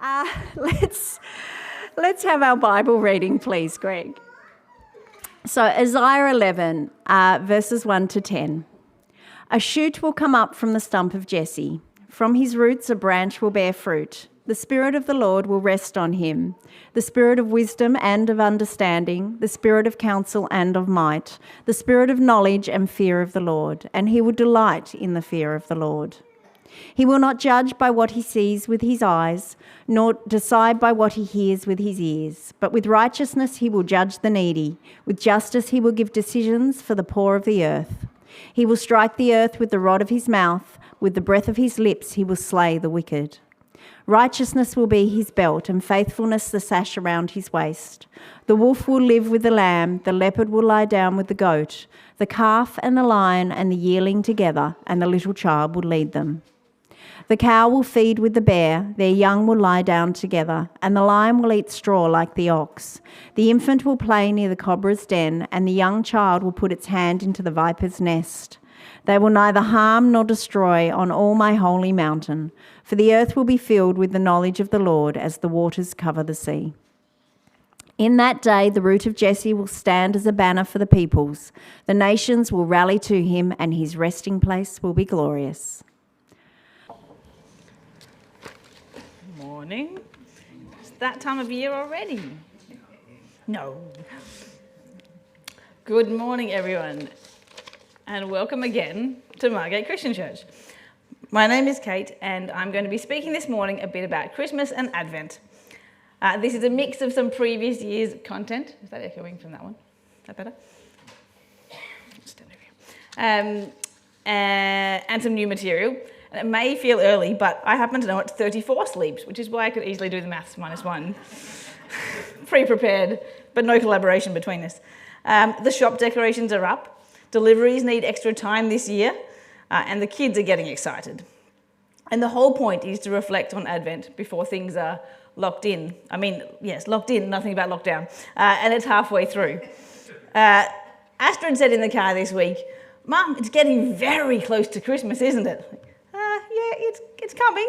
Uh, let's have our Bible reading, please, Greg. So Isaiah 11, verses 1 to 10. A shoot will come up from the stump of Jesse. From his roots a branch will bear fruit. The Spirit of the Lord will rest on him, the Spirit of wisdom and of understanding, the Spirit of counsel and of might, the Spirit of knowledge and fear of the Lord, and he will delight in the fear of the Lord. He will not judge by what he sees with his eyes, nor decide by what he hears with his ears, but with righteousness he will judge the needy. With justice he will give decisions for the poor of the earth. He will strike the earth with the rod of his mouth, with the breath of his lips he will slay the wicked. Righteousness will be his belt, and faithfulness the sash around his waist. The wolf will live with the lamb, the leopard will lie down with the goat, the calf and the lion and the yearling together, and the little child will lead them. The cow will feed with the bear, their young will lie down together, and the lion will eat straw like the ox. The infant will play near the cobra's den, and the young child will put its hand into the viper's nest. They will neither harm nor destroy on all my holy mountain, for the earth will be filled with the knowledge of the Lord as the waters cover the sea. In that day, the root of Jesse will stand as a banner for the peoples. The nations will rally to him, and his resting place will be glorious. Morning. It's that time of year already. No. Good morning, everyone, and welcome again to Margate Christian Church. My name is Kate, and I'm going to be speaking this morning a bit about Christmas and Advent. This is a mix of some previous year's content. Is that echoing from that one? Is that better? Stand over here. And some new material. And it may feel early, but I happen to know it's 34 sleeps, which is why I could easily do the maths -1. Pre-prepared, but no collaboration between us. The shop decorations are up. Deliveries need extra time this year, and the kids are getting excited. And the whole point is to reflect on Advent before things are locked in. I mean, yes, locked in, nothing about lockdown. And it's halfway through. Astrid said in the car this week, "Mum, it's getting very close to Christmas, isn't it?" Yeah, it's coming.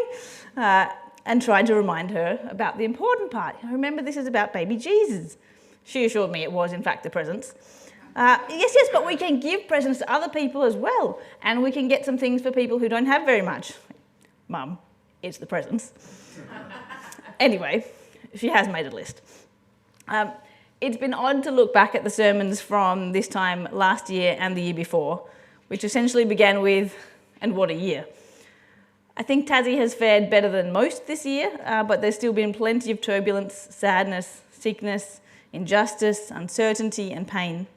And tried to remind her about the important part. Remember, this is about baby Jesus. She assured me it was, in fact, the presents. Yes, but we can give presents to other people as well. And we can get some things for people who don't have very much. Mum, it's the presents. Anyway, she has made a list. It's been odd to look back at the sermons from this time last year and the year before, which essentially began with, "And what a year." I think Tassie has fared better than most this year, but there's still been plenty of turbulence, sadness, sickness, injustice, uncertainty and pain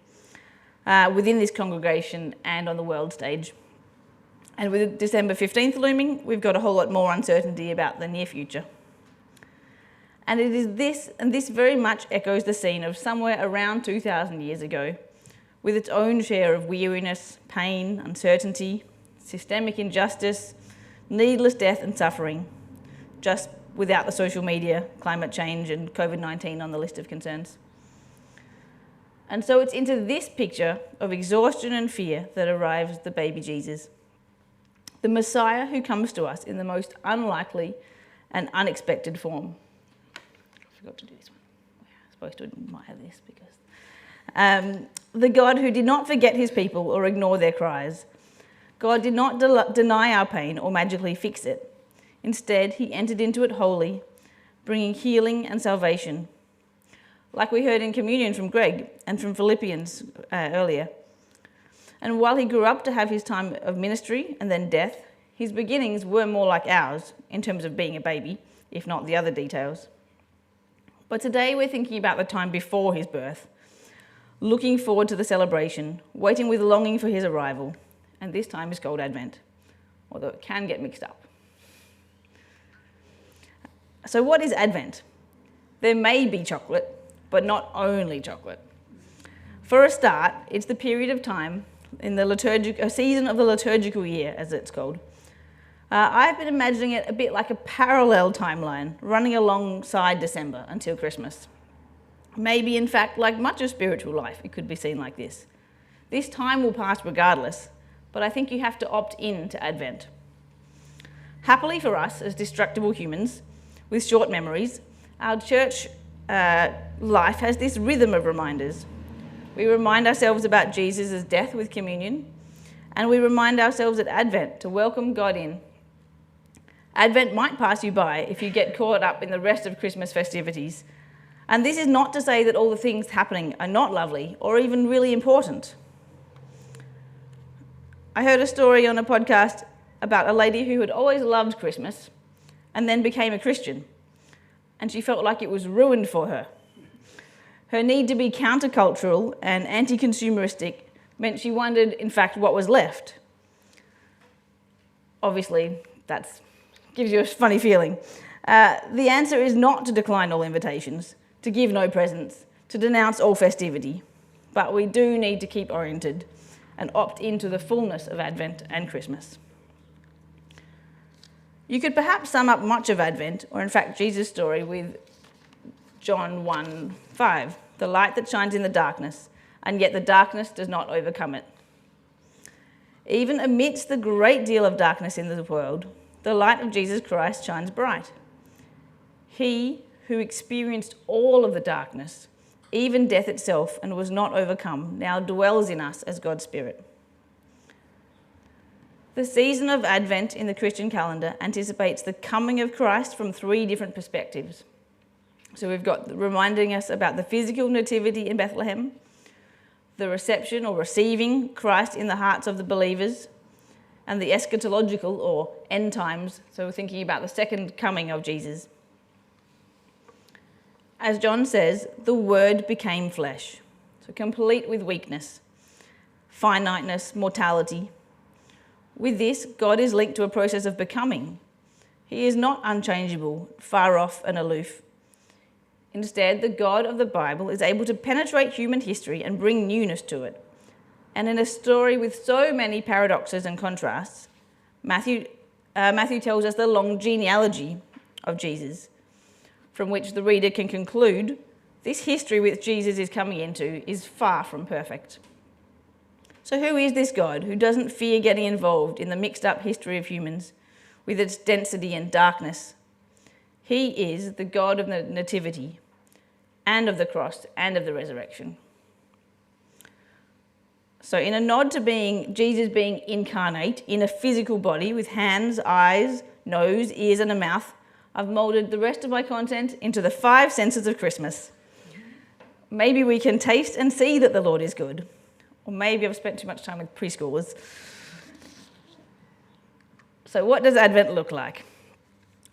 within this congregation and on the world stage. And with December 15th looming, we've got a whole lot more uncertainty about the near future. And it is this very much echoes the scene of somewhere around 2,000 years ago, with its own share of weariness, pain, uncertainty, systemic injustice, needless death and suffering, just without the social media, climate change and COVID-19 on the list of concerns. And so it's into this picture of exhaustion and fear that arrives the baby Jesus, the Messiah who comes to us in the most unlikely and unexpected form. I forgot to do this one. I'm supposed to admire this because... the God who did not forget his people or ignore their cries. God did not deny our pain or magically fix it. Instead, he entered into it wholly, bringing healing and salvation. Like we heard in communion from Greg and from Philippians earlier. And while he grew up to have his time of ministry and then death, his beginnings were more like ours in terms of being a baby, if not the other details. But today we're thinking about the time before his birth, looking forward to the celebration, waiting with longing for his arrival. And this time is called Advent, although it can get mixed up. So what is Advent? There may be chocolate, but not only chocolate. For a start, it's the period of time in the season of the liturgical year, as it's called. I've been imagining it a bit like a parallel timeline running alongside December until Christmas. Maybe, in fact, like much of spiritual life, it could be seen like this. This time will pass regardless, but I think you have to opt in to Advent. Happily for us, as destructible humans, with short memories, our church life has this rhythm of reminders. We remind ourselves about Jesus' death with communion, and we remind ourselves at Advent to welcome God in. Advent might pass you by if you get caught up in the rest of Christmas festivities. And this is not to say that all the things happening are not lovely or even really important. I heard a story on a podcast about a lady who had always loved Christmas and then became a Christian, and she felt like it was ruined for her. Her need to be countercultural and anti-consumeristic meant she wondered, in fact, what was left. Obviously, that gives you a funny feeling. The answer is not to decline all invitations, to give no presents, to denounce all festivity, but we do need to keep oriented and opt into the fullness of Advent and Christmas. You could perhaps sum up much of Advent, or in fact Jesus' story, with John 1:5, the light that shines in the darkness, and yet the darkness does not overcome it. Even amidst the great deal of darkness in the world, the light of Jesus Christ shines bright. He who experienced all of the darkness, even death itself, and was not overcome, now dwells in us as God's Spirit. The season of Advent in the Christian calendar anticipates the coming of Christ from 3 different perspectives. So we've got reminding us about the physical nativity in Bethlehem, the reception or receiving Christ in the hearts of the believers, and the eschatological or end times, so we're thinking about the second coming of Jesus. As John says, the Word became flesh, so complete with weakness, finiteness, mortality. With this, God is linked to a process of becoming. He is not unchangeable, far off and aloof. Instead, the God of the Bible is able to penetrate human history and bring newness to it. And in a story with so many paradoxes and contrasts, Matthew tells us the long genealogy of Jesus, from which the reader can conclude this history which Jesus is coming into is far from perfect. So who is this God who doesn't fear getting involved in the mixed up history of humans with its density and darkness? He is the God of the nativity and of the cross and of the resurrection. So in a nod to Jesus being incarnate in a physical body with hands, eyes, nose, ears and a mouth, I've moulded the rest of my content into the 5 senses of Christmas. Maybe we can taste and see that the Lord is good. Or maybe I've spent too much time with preschoolers. So what does Advent look like?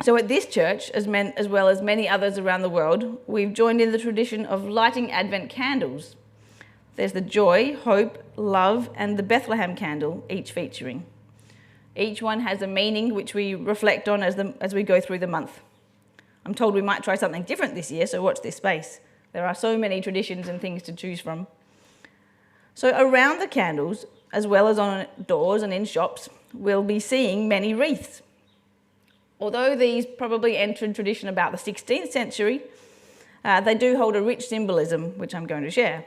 So at this church, as well as many others around the world, we've joined in the tradition of lighting Advent candles. There's the joy, hope, love, and the Bethlehem candle, each featuring. Each one has a meaning which we reflect on as we go through the month. I'm told we might try something different this year, so watch this space. There are so many traditions and things to choose from. So around the candles, as well as on doors and in shops, we'll be seeing many wreaths. Although these probably entered tradition about the 16th century, they do hold a rich symbolism, which I'm going to share.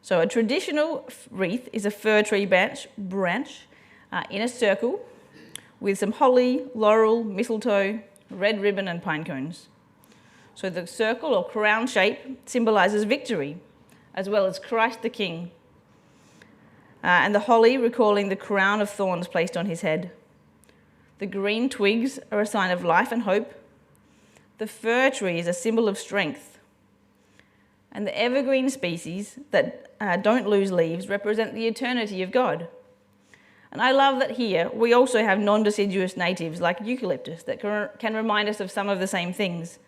So a traditional wreath is a fir tree branch in a circle with some holly, laurel, mistletoe, red ribbon and pine cones. So the circle or crown shape symbolises victory, as well as Christ the King. And the holly recalling the crown of thorns placed on his head. The green twigs are a sign of life and hope. The fir tree is a symbol of strength. And the evergreen species that don't lose leaves represent the eternity of God. And I love that here we also have non-deciduous natives like eucalyptus that can remind us of some of the same things.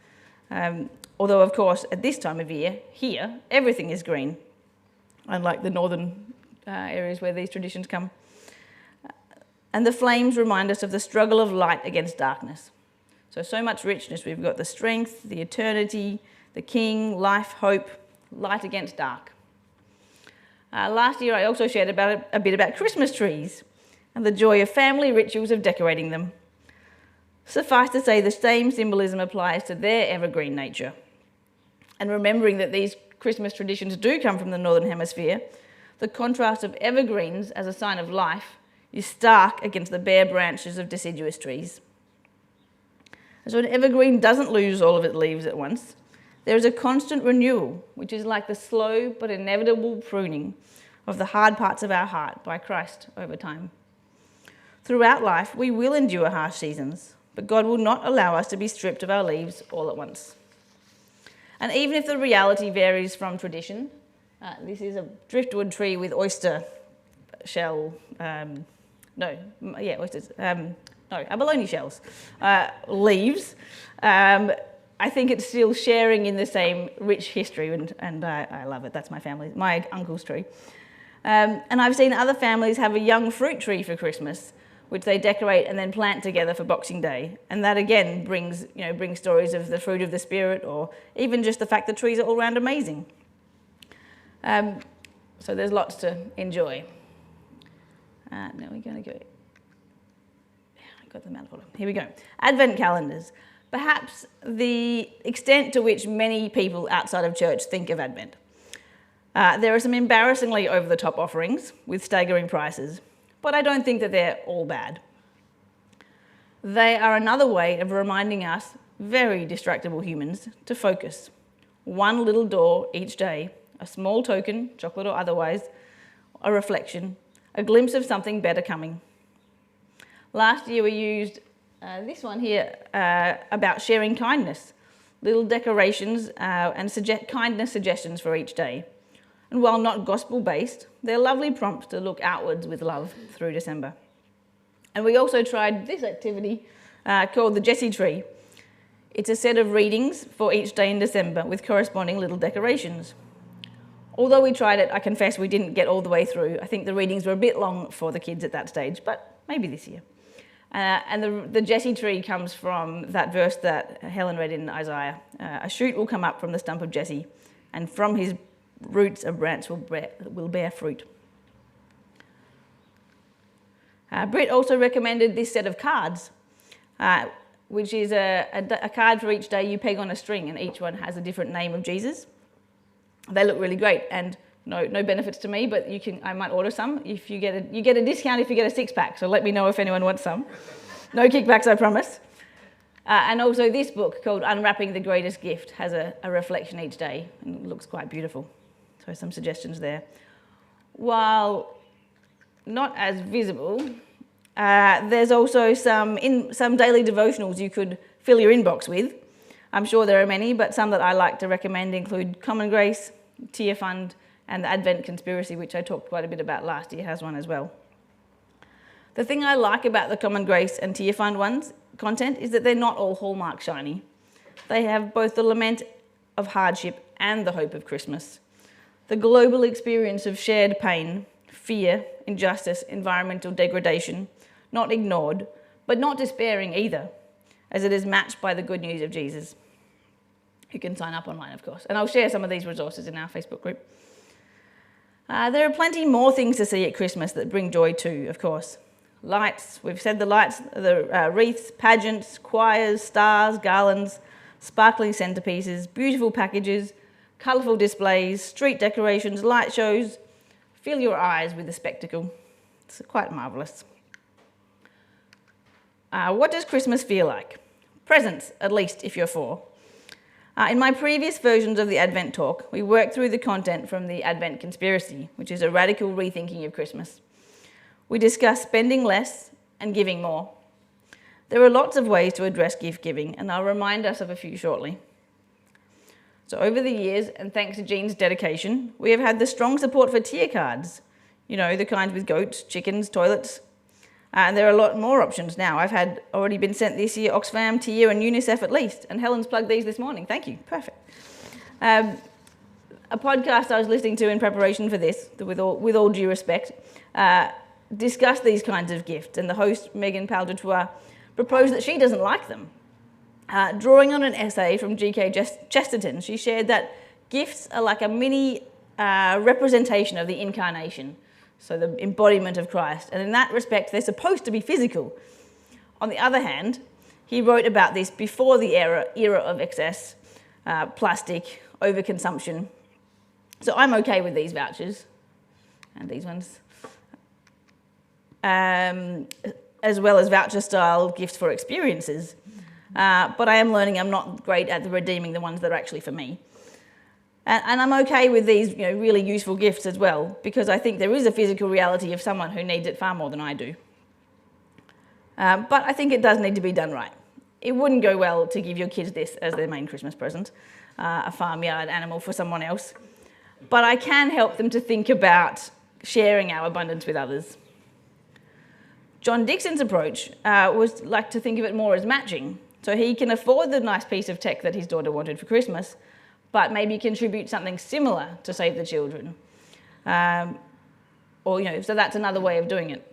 Although, of course, at this time of year, here, everything is green, unlike the northern areas where these traditions come. And the flames remind us of the struggle of light against darkness. So much richness. We've got the strength, the eternity, the king, life, hope, light against dark. Last year I also shared a bit about Christmas trees and the joy of family rituals of decorating them. Suffice to say, the same symbolism applies to their evergreen nature. And remembering that these Christmas traditions do come from the Northern Hemisphere, the contrast of evergreens as a sign of life is stark against the bare branches of deciduous trees. So an evergreen doesn't lose all of its leaves at once. There is a constant renewal, which is like the slow but inevitable pruning of the hard parts of our heart by Christ over time. Throughout life, we will endure harsh seasons, but God will not allow us to be stripped of our leaves all at once. And even if the reality varies from tradition, this is a driftwood tree with oyster shell, abalone shells, leaves. I think it's still sharing in the same rich history, and I love it. That's my uncle's tree. And I've seen other families have a young fruit tree for Christmas, which they decorate and then plant together for Boxing Day. And that again brings stories of the fruit of the Spirit, or even just the fact that trees are all round amazing. So there's lots to enjoy. Now we're going to go. I got them out of order. Here we go. Advent calendars. Perhaps the extent to which many people outside of church think of Advent. There are some embarrassingly over-the-top offerings with staggering prices, but I don't think that they're all bad. They are another way of reminding us, very distractible humans, to focus. One little door each day, a small token, chocolate or otherwise, a reflection, a glimpse of something better coming. Last year we used this one here about sharing kindness, little decorations and kindness suggestions for each day. And while not gospel-based, they're lovely prompts to look outwards with love through December. And we also tried this activity called the Jessie Tree. It's a set of readings for each day in December with corresponding little decorations. Although we tried it, I confess we didn't get all the way through. I think the readings were a bit long for the kids at that stage, but maybe this year. And the Jessie tree comes from that verse that Helen read in Isaiah. A shoot will come up from the stump of Jesse, and from his roots a branch will bear fruit. Britt also recommended this set of cards, which is a card for each day you peg on a string, and each one has a different name of Jesus. They look really great, and no benefits to me, but I might order some. If you get a discount if you get a 6-pack, so let me know if anyone wants some. No kickbacks, I promise. And also this book called Unwrapping the Greatest Gift has a reflection each day, and it looks quite beautiful. So some suggestions there. While not as visible, there's also some daily devotionals you could fill your inbox with. I'm sure there are many, but some that I like to recommend include Common Grace, Tear Fund, and the Advent Conspiracy, which I talked quite a bit about last year, has one as well. The thing I like about the Common Grace and Tear Fund ones content is that they're not all Hallmark shiny. They have both the lament of hardship and the hope of Christmas. The global experience of shared pain, fear, injustice, environmental degradation, not ignored, but not despairing either, as it is matched by the good news of Jesus. You can sign up online, of course, and I'll share some of these resources in our Facebook group. There are plenty more things to see at Christmas that bring joy too, of course. Lights, we've said the lights, the wreaths, pageants, choirs, stars, garlands, sparkling centerpieces, beautiful packages, colourful displays, street decorations, light shows. Fill your eyes with the spectacle. It's quite marvellous. What does Christmas feel like? Presents, at least if you're 4. In my previous versions of the Advent talk, we worked through the content from the Advent Conspiracy, which is a radical rethinking of Christmas. We discussed spending less and giving more. There are lots of ways to address gift giving, and I'll remind us of a few shortly. So over the years, and thanks to Jean's dedication, we have had the strong support for tier cards. You know, the kinds with goats, chickens, toilets. And there are a lot more options now. I've already been sent this year Oxfam, Tier and UNICEF at least, and Helen's plugged these this morning. Thank you. Perfect. A podcast I was listening to in preparation for this, with all due respect, discussed these kinds of gifts, and the host, Megan Paldetois, proposed that she doesn't like them. Drawing on an essay from G.K. Chesterton, she shared that gifts are like a mini representation of the incarnation, so the embodiment of Christ, and in that respect, they're supposed to be physical. On the other hand, he wrote about this before the era of excess, plastic, overconsumption. So I'm okay with these vouchers, and these ones, as well as voucher-style gifts for experiences. but I am learning I'm not great at redeeming the ones that are actually for me. And I'm okay with these really useful gifts as well, because I think there is a physical reality of someone who needs it far more than I do. But I think it does need to be done right. It wouldn't go well to give your kids this as their main Christmas present, a farmyard animal for someone else. But I can help them to think about sharing our abundance with others. John Dixon's approach was like to think of it more as matching. So he can afford the nice piece of tech that his daughter wanted for Christmas, but maybe contribute something similar to Save the Children. So that's another way of doing it.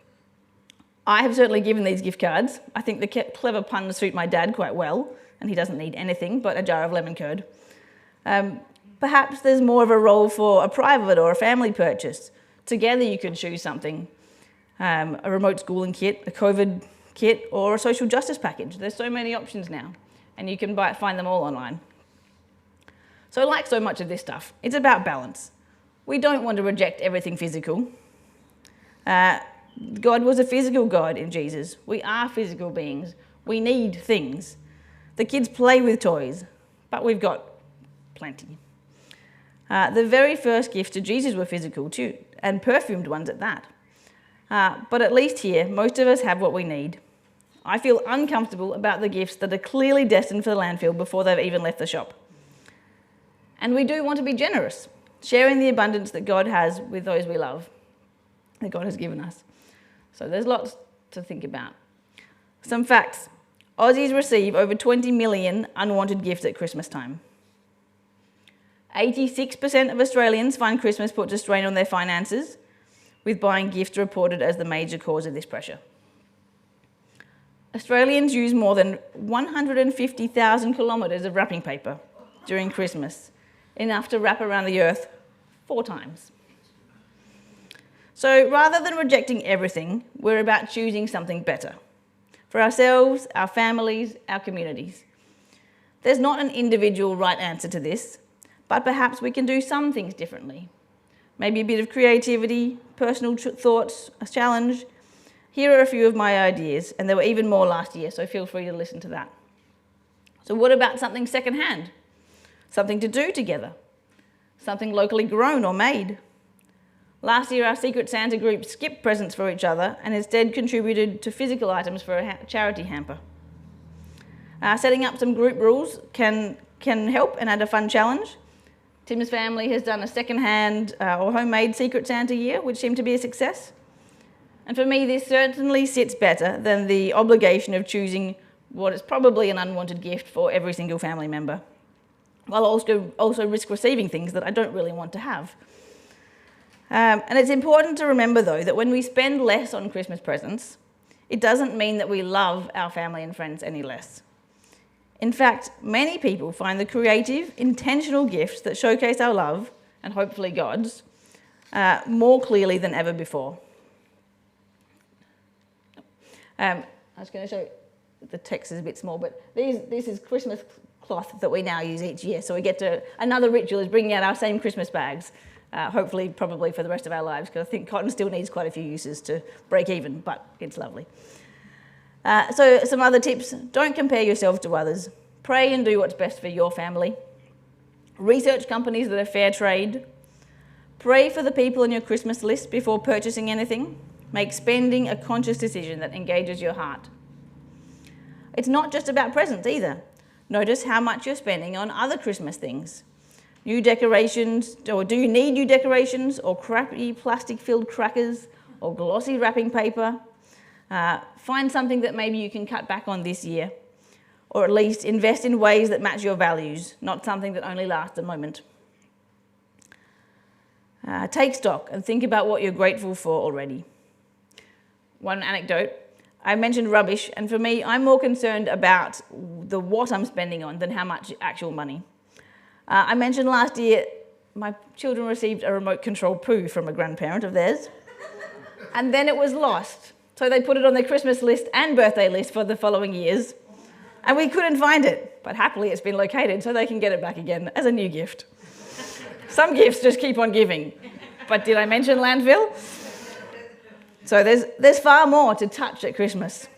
I have certainly given these gift cards. I think the clever puns suit my dad quite well, and he doesn't need anything but a jar of lemon curd. Perhaps there's more of a role for a private or a family purchase. Together you can choose something, a remote schooling kit, a COVID kit, or a social justice package. There's so many options now, and you can find them all online. So like so much of this stuff, it's about balance. We don't want to reject everything physical. God was a physical God in Jesus. We are physical beings. We need things. The kids play with toys, but we've got plenty. The very first gifts to Jesus were physical too, and perfumed ones at that. But at least here, most of us have what we need. I feel uncomfortable about the gifts that are clearly destined for the landfill before they've even left the shop. And we do want to be generous, sharing the abundance that God has with those we love, that God has given us. So there's lots to think about. Some facts. Aussies receive over 20 million unwanted gifts at Christmas time. 86% of Australians find Christmas puts a strain on their finances, with buying gifts reported as the major cause of this pressure. Australians use more than 150,000 kilometres of wrapping paper during Christmas, enough to wrap around the earth 4 times. So rather than rejecting everything, we're about choosing something better for ourselves, our families, our communities. There's not an individual right answer to this, but perhaps we can do some things differently. Maybe a bit of creativity, personal thoughts, a challenge. Here are a few of my ideas, and there were even more last year, so feel free to listen to that. So what about something secondhand? Something to do together? Something locally grown or made? Last year, our Secret Santa group skipped presents for each other and instead contributed to physical items for a charity hamper. Setting up some group rules can help and add a fun challenge. Tim's family has done a second-hand or homemade Secret Santa year, which seemed to be a success. And for me, this certainly sits better than the obligation of choosing what is probably an unwanted gift for every single family member, while also risk receiving things that I don't really want to have. And it's important to remember, though, that when we spend less on Christmas presents, it doesn't mean that we love our family and friends any less. In fact, many people find the creative, intentional gifts that showcase our love, and hopefully God's, more clearly than ever before. I was going to show, the text is a bit small, but this is Christmas cloth that we now use each year. So we get to, another ritual is bringing out our same Christmas bags, hopefully, probably for the rest of our lives, because I think cotton still needs quite a few uses to break even, but it's lovely. So some other tips: don't compare yourself to others. Pray and do what's best for your family. Research companies that are fair trade. Pray for the people on your Christmas list before purchasing anything. Make spending a conscious decision that engages your heart. It's not just about presents either. Notice how much you're spending on other Christmas things. New decorations, or do you need new decorations, or crappy plastic-filled crackers, or glossy wrapping paper? Find something that maybe you can cut back on this year, or at least invest in ways that match your values, not something that only lasts a moment. Take stock and think about what you're grateful for already. One anecdote: I mentioned rubbish, and for me, I'm more concerned about the what I'm spending on than how much actual money. I mentioned last year my children received a remote control poo from a grandparent of theirs, and then it was lost. So they put it on their Christmas list and birthday list for the following years, and we couldn't find it, but happily it's been located so they can get it back again as a new gift. Some gifts just keep on giving, but did I mention landfill? So there's far more to touch at Christmas.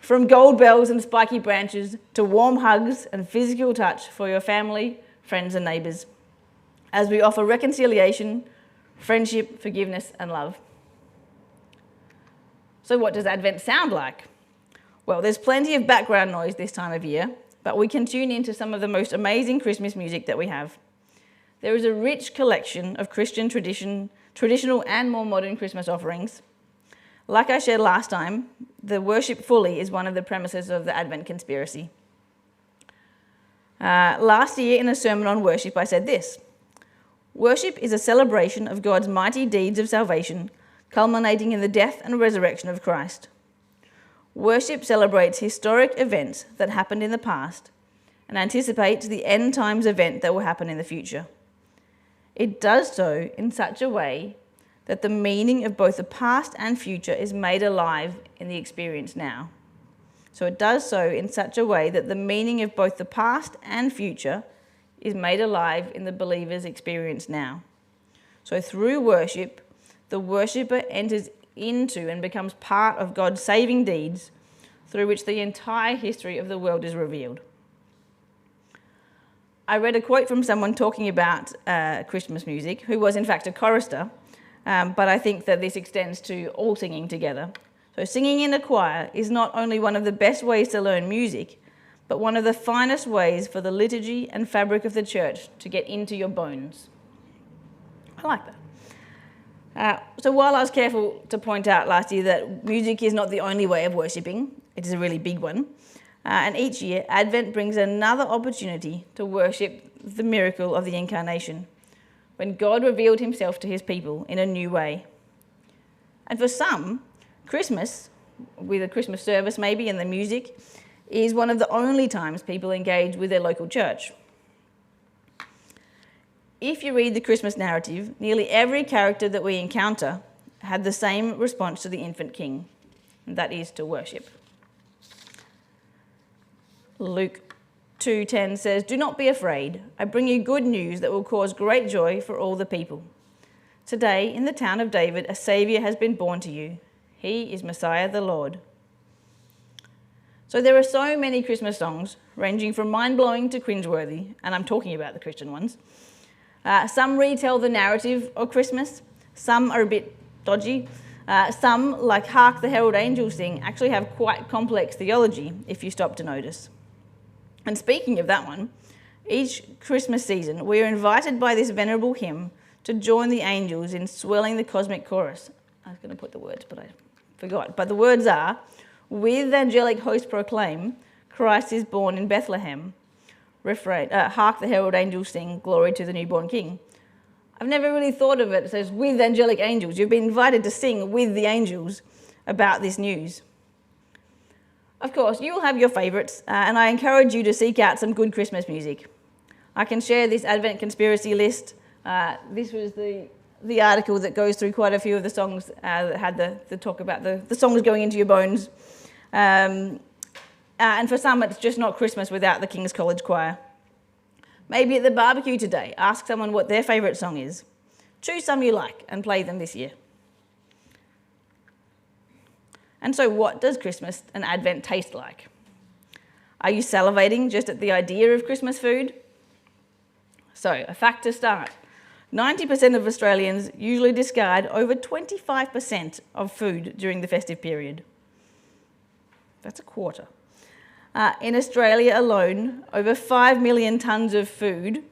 From gold bells and spiky branches to warm hugs and physical touch for your family, friends and neighbours, as we offer reconciliation, friendship, forgiveness and love. So what does Advent sound like? Well, there's plenty of background noise this time of year, but we can tune into some of the most amazing Christmas music that we have. There is a rich collection of Christian traditional and more modern Christmas offerings. Like I shared last time, the worship fully is one of the premises of the Advent conspiracy. Last year in a sermon on worship, I said this: worship is a celebration of God's mighty deeds of salvation, culminating in the death and resurrection of Christ. Worship celebrates historic events that happened in the past and anticipates the end times event that will happen in the future. It does so in such a way that the meaning of both the past and future is made alive in the experience now. So it does so in such a way that the meaning of both the past and future is made alive in the believer's experience now. So through worship, the worshipper enters into and becomes part of God's saving deeds through which the entire history of the world is revealed. I read a quote from someone talking about Christmas music, who was in fact a chorister, but I think that this extends to all singing together. So singing in a choir is not only one of the best ways to learn music, but one of the finest ways for the liturgy and fabric of the church to get into your bones. I like that. So while I was careful to point out last year that music is not the only way of worshipping, it is a really big one, and each year Advent brings another opportunity to worship the miracle of the Incarnation, when God revealed himself to his people in a new way. And for some, Christmas, with a Christmas service maybe and the music, is one of the only times people engage with their local church. If you read the Christmas narrative, nearly every character that we encounter had the same response to the infant king, and that is to worship. Luke 2:10 says, "Do not be afraid. I bring you good news that will cause great joy for all the people. Today, in the town of David, a Saviour has been born to you. He is Messiah the Lord." So there are so many Christmas songs, ranging from mind-blowing to cringeworthy, and I'm talking about the Christian ones. Some retell the narrative of Christmas, some are a bit dodgy, some, like Hark the Herald Angels Sing, actually have quite complex theology if you stop to notice. And speaking of that one, each Christmas season we are invited by this venerable hymn to join the angels in swelling the cosmic chorus. I was going to put the words, but I forgot. But the words are, "With angelic host proclaim, Christ is born in Bethlehem. Refrain, hark the herald angels sing, glory to the newborn king." I've never really thought of it. It says, with angelic angels. You've been invited to sing with the angels about this news. Of course, you will have your favourites, and I encourage you to seek out some good Christmas music. I can share this Advent conspiracy list. This was the article that goes through quite a few of the songs that had the talk about the songs going into your bones. And for some, it's just not Christmas without the King's College Choir. Maybe at the barbecue today, ask someone what their favourite song is. Choose some you like and play them this year. And so what does Christmas and Advent taste like? Are you salivating just at the idea of Christmas food? So, a fact to start. 90% of Australians usually discard over 25% of food during the festive period. That's a quarter. In Australia alone, over 5 million tonnes of food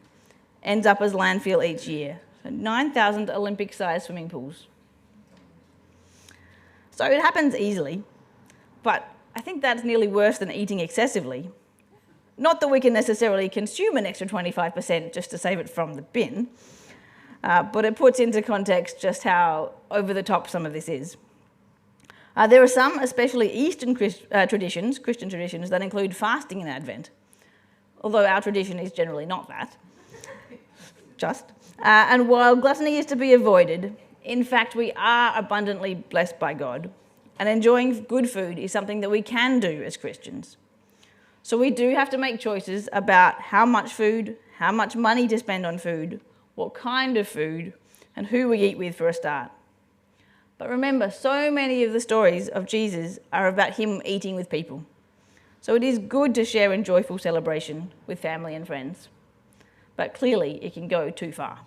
ends up as landfill each year. So 9,000 Olympic-sized swimming pools. So it happens easily, but I think that's nearly worse than eating excessively. Not that we can necessarily consume an extra 25% just to save it from the bin, but it puts into context just how over the top some of this is. There are some, especially Eastern Christian traditions, that include fasting in Advent, although our tradition is generally not that. And while gluttony is to be avoided, in fact, we are abundantly blessed by God, and enjoying good food is something that we can do as Christians. So we do have to make choices about how much food, how much money to spend on food, what kind of food, and who we eat with for a start. But remember, so many of the stories of Jesus are about him eating with people. So it is good to share in joyful celebration with family and friends. But clearly it can go too far.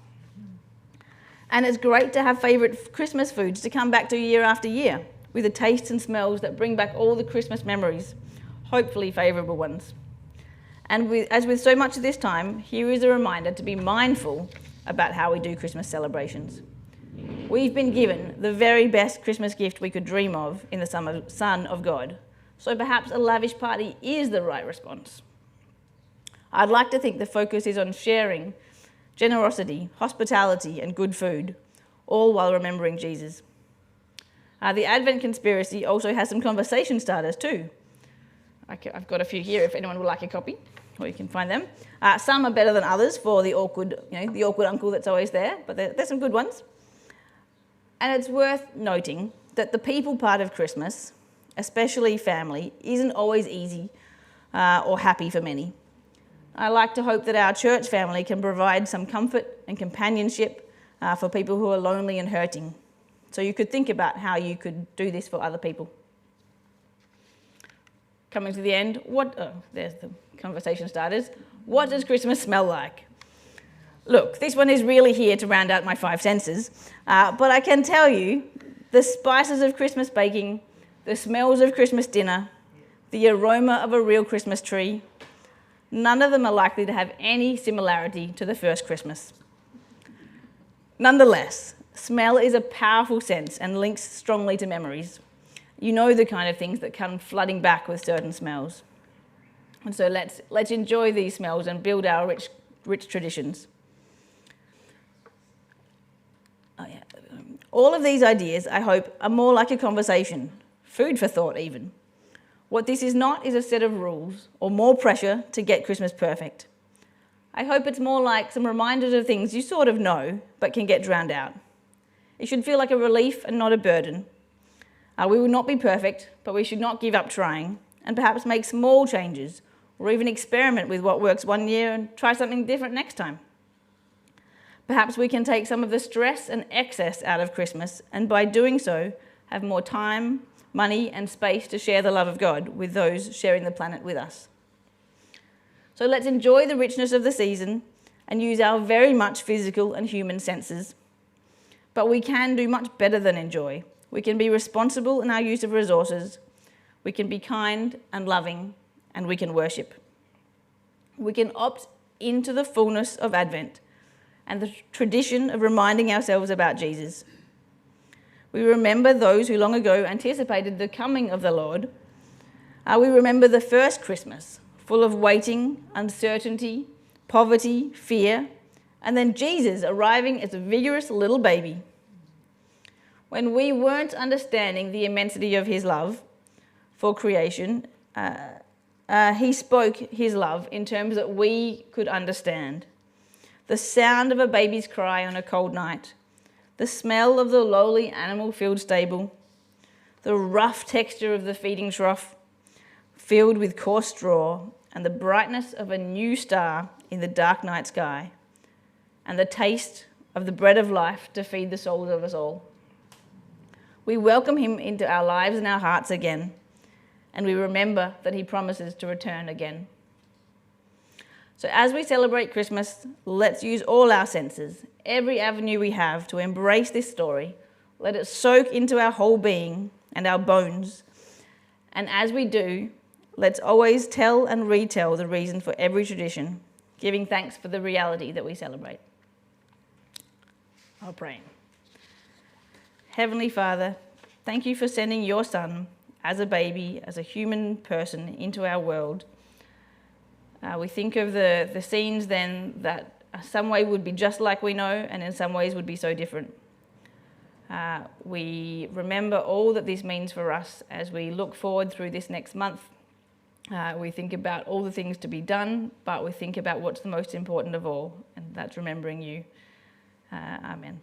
And it's great to have favourite Christmas foods to come back to year after year, with the tastes and smells that bring back all the Christmas memories, hopefully favourable ones. And as with so much of this time, here is a reminder to be mindful about how we do Christmas celebrations. We've been given the very best Christmas gift we could dream of in the Son of God, so perhaps a lavish party is the right response. I'd like to think the focus is on sharing, generosity, hospitality, and good food, all while remembering Jesus. The Advent Conspiracy also has some conversation starters too. I've got a few here if anyone would like a copy, or you can find them. Some are better than others for the awkward uncle that's always there, but there's some good ones. And it's worth noting that the people part of Christmas, especially family, isn't always easy or happy for many. I like to hope that our church family can provide some comfort and companionship for people who are lonely and hurting. So you could think about how you could do this for other people. Coming to the end, there's the conversation starters. What does Christmas smell like? Look, this one is really here to round out my 5 senses, but I can tell you the spices of Christmas baking, the smells of Christmas dinner, the aroma of a real Christmas tree, none of them are likely to have any similarity to the first Christmas. Nonetheless, smell is a powerful sense and links strongly to memories. You know the kind of things that come flooding back with certain smells. And so let's enjoy these smells and build our rich traditions. All of these ideas, I hope, are more like a conversation, food for thought even. What this is not is a set of rules or more pressure to get Christmas perfect. I hope it's more like some reminders of things you sort of know but can get drowned out. It should feel like a relief and not a burden. We will not be perfect, but we should not give up trying and perhaps make small changes or even experiment with what works one year and try something different next time. Perhaps we can take some of the stress and excess out of Christmas and by doing so have more time, money and space to share the love of God with those sharing the planet with us. So let's enjoy the richness of the season and use our very much physical and human senses. But we can do much better than enjoy. We can be responsible in our use of resources. We can be kind and loving, and we can worship. We can opt into the fullness of Advent and the tradition of reminding ourselves about Jesus. We remember those who long ago anticipated the coming of the Lord. We remember the first Christmas, full of waiting, uncertainty, poverty, fear, and then Jesus arriving as a vigorous little baby. When we weren't understanding the immensity of his love for creation, he spoke his love in terms that we could understand. The sound of a baby's cry on a cold night, the smell of the lowly animal-filled stable, the rough texture of the feeding trough filled with coarse straw, and the brightness of a new star in the dark night sky, and the taste of the bread of life to feed the souls of us all. We welcome him into our lives and our hearts again, and we remember that he promises to return again. So as we celebrate Christmas, let's use all our senses, every avenue we have to embrace this story. Let it soak into our whole being and our bones. And as we do, let's always tell and retell the reason for every tradition, giving thanks for the reality that we celebrate. I'll pray. Heavenly Father, thank you for sending your Son as a baby, as a human person into our world. We think of the scenes then that some way would be just like we know and in some ways would be so different. We remember all that this means for us as we look forward through this next month. We think about all the things to be done, but we think about what's the most important of all, and that's remembering you. Amen.